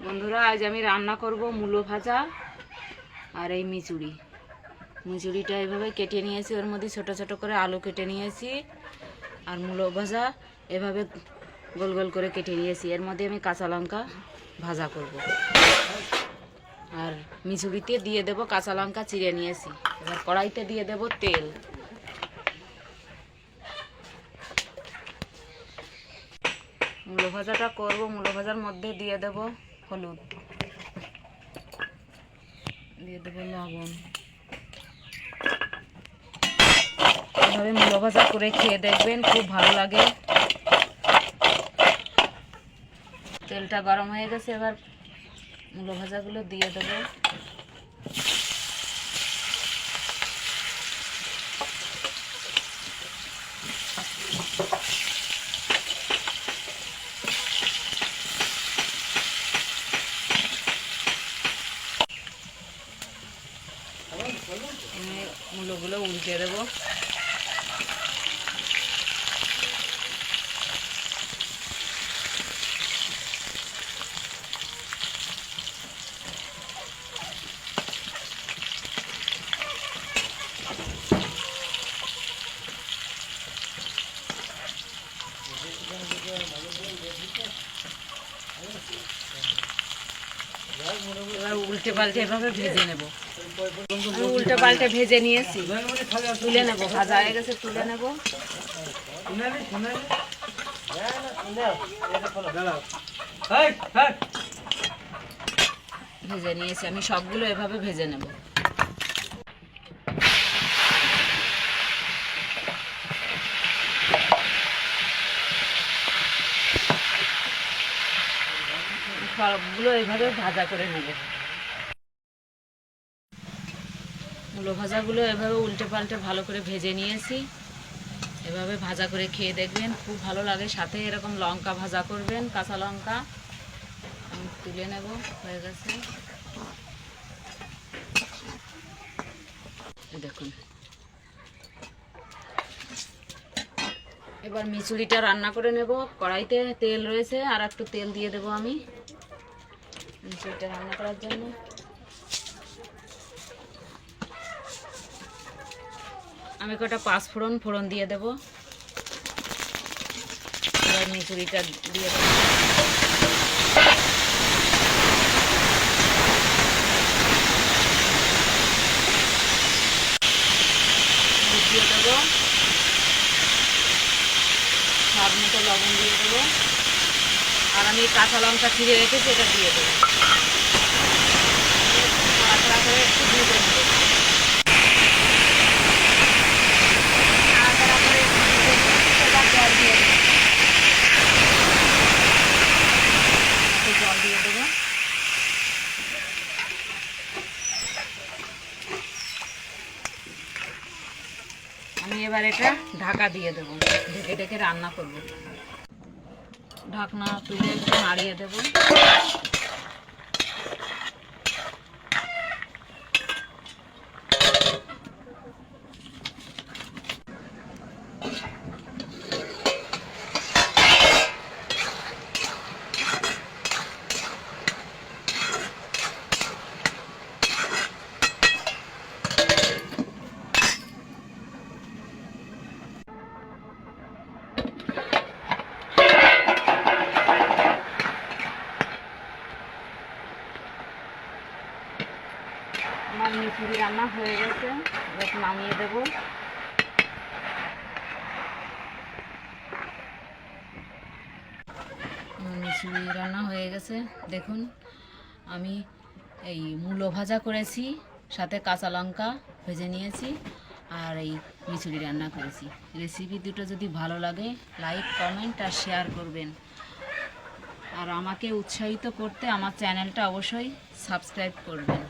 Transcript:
বন্ধুরা, আজ আমি রান্না করব মূলো ভাজা আর এই মিচুড়িটা এভাবে কেটে নিয়েছি। ওর মধ্যে ছোট ছোট করে আলু কেটে নিয়েছি আর মূলো ভাজা এভাবে গোল গোল করে কেটে নিয়েছি। এর মধ্যে আমি কাঁচা লঙ্কা ভাজা করব আর মিচুড়িতে দিয়ে দেব কাঁচা লঙ্কা চিড়ে নিয়েছি। এবার কড়াইতে দিয়ে দেব তেল। মূলো ভাজাটা করব, মূলো ভাজার মধ্যে দিয়ে দেব হলুদ, দিয়ে দেবো লবণ। এভাবে মূলো ভাজা করে খেয়ে দেখবেন, খুব ভালো লাগে। তেলটা গরম হয়ে গেছে, এবার মূলো ভাজাগুলো দিয়ে দেবো। মূলোগুলো উল্টে দেবো। এবার উল্টে পাল্টে এভাবে ভেজে নেব। আমি উল্টে পাল্টে ভেজে নিয়েছি, তুলে নেব। ভাজা হয়ে গেছে, তুলে নেব। ভেজে নিয়েছি আমি, সবগুলো এভাবে ভেজে নেব। সবগুলো এভাবে ভাজা করে নেব। মূলো ভাজাগুলো এভাবে উল্টে পাল্টে ভালো করে ভেজে নিয়েছি। এভাবে ভাজা করে খেয়ে দেখবেন, খুব ভালো লাগে। সাথে এরকম লঙ্কা ভাজা করবেন, কাঁচা লঙ্কা। আমি তুলে নেব, হয়ে গেছে। দেখুন, এবার মিচুড়িটা রান্না করে নেব। কড়াইতে তেল রয়েছে, আর একটু তেল দিয়ে দেবো আমি মিচুড়িটা রান্না করার জন্য। আমি কটা পাঁচফোড়ন দিয়ে দেবো। এবার মিচুড়িটা দিয়ে দেবো। দিয়ে দেবো, স্বাদ মতো লবণ দিয়ে দেবো। আর আমি কাঁচা লঙ্কা ছিঁড়ে রেখেছি, এটা দিয়ে দেবো। নাড়াচাড়া করে একটু ভেজে নেবো। নাড়াচাড়া করে একটু ভেজে নিয়ে এবার জল দিয়ে দেবো। একটু জল দিয়ে দেবো। আমি এবার এটা ঢাকা দিয়ে দেবো, ঢেকে ঢেকে রান্না করব। ঢাকনা তুলে একটু নাড়িয়ে দেবো। আমার মিচুড়ি রান্না হয়ে গেছে, এবার নামিয়ে দেবো। মিচুড়ি রান্না হয়ে গেছে, দেখুন। আমি এই মূলো ভাজা করেছি, সাথে কাঁচা লঙ্কা ভেজে নিয়েছি, আর এই মিচুড়ি রান্না করেছি। রেসিপি দুটো যদি ভালো লাগে, লাইক, কমেন্ট আর শেয়ার করবেন। আর আমাকে উৎসাহিত করতে আমার চ্যানেলটা অবশ্যই সাবস্ক্রাইব করবেন।